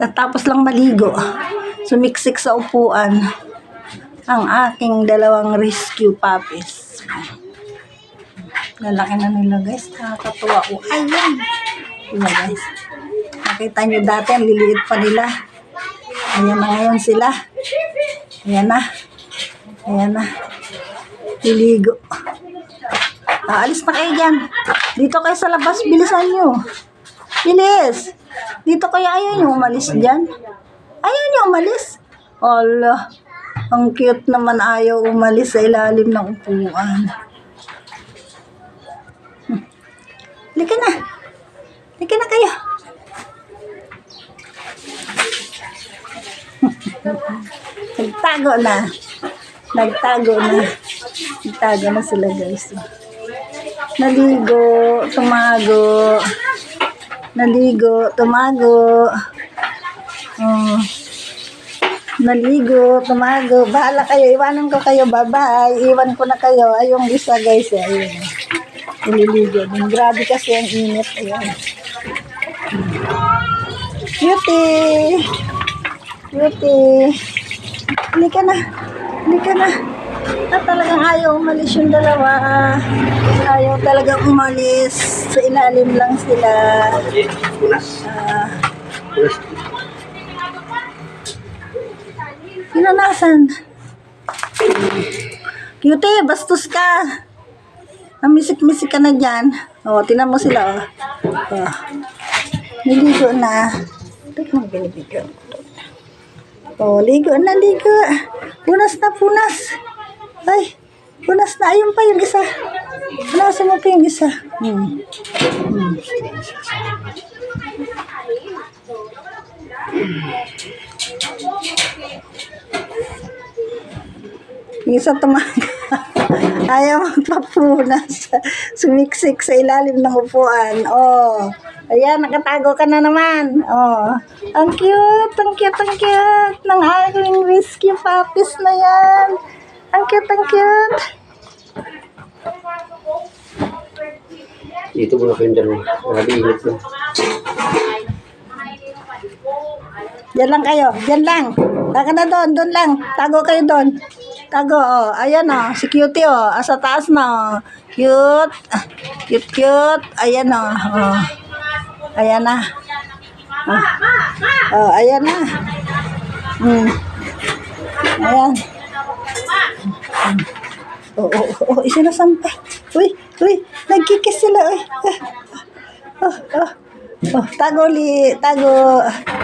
Natapos lang maligo. Sumiksik sa upuan ang aking dalawang rescue puppies. Lalaki na nila guys. Nakakatuwa ko. Ayun. Diba guys? Nakita nyo dati ang liliit pa nila. Ayan na ngayon sila. Ayan na. Ayan na. Liligo. Alis na kayo dyan. Dito kayo sa labas. Bilisan nyo. Bilis. Dito kayo. Ayaw nyo umalis dyan. Ayaw nyo umalis. Allah. Ang cute naman ayaw umalis sa ilalim ng upuan. Halika na. Halika na kayo. Nagtago na. Nagtago na. Nagtago na sila guys. Naligo, tumago. Naligo, tumago. Oh. Naligo, tumago. Bahala kayo. Iwanan ko kayo. Bye-bye. Iwan ko na kayo. Ayong isa guys. Ayun. Nililigo din. Grabe kasi ang init. Ayan. Cutie! Cutie! Halika na. Halika na. Talagang ayaw umalis yung dalawa. Ayaw talagang umalis. Sa ilalim lang sila. Pinanasan. Cutie, bastos ka. Misik-misik ka na dyan. O, tinan mo sila. O. Niligo na. Tignan mo ligo. O, ligo na, ligo. Punas na, punas. Ay, punas na. Ayun pa yung isa. Punasan mo pa yung isa. Yung isa tumaga. Ayaw magpapunas. Sumiksik sa ilalim ng upuan. Oh. Ayan, nakatago ka na naman. Oh. Ang cute, ang cute, ang cute ng aking rescue puppies na yan. Ang cute, ang cute. Dito muna kayo dyan. Naliinit na. Diyan lang kayo. Diyan lang. Taka na doon. Doon lang. Tago kayo doon. Tago. Oh. Ayan oh. Si Cutie oh. Asa taas na oh. Cute. Cute, cute. Ayan oh. Oh. Ayan na. Oh. Oh, ayan na. Ayan. Oh, oh, oh. Isinasampay. Uy, uy. Nagkikis sila. Uy. Oh, oh. Oh, tago li. Tago.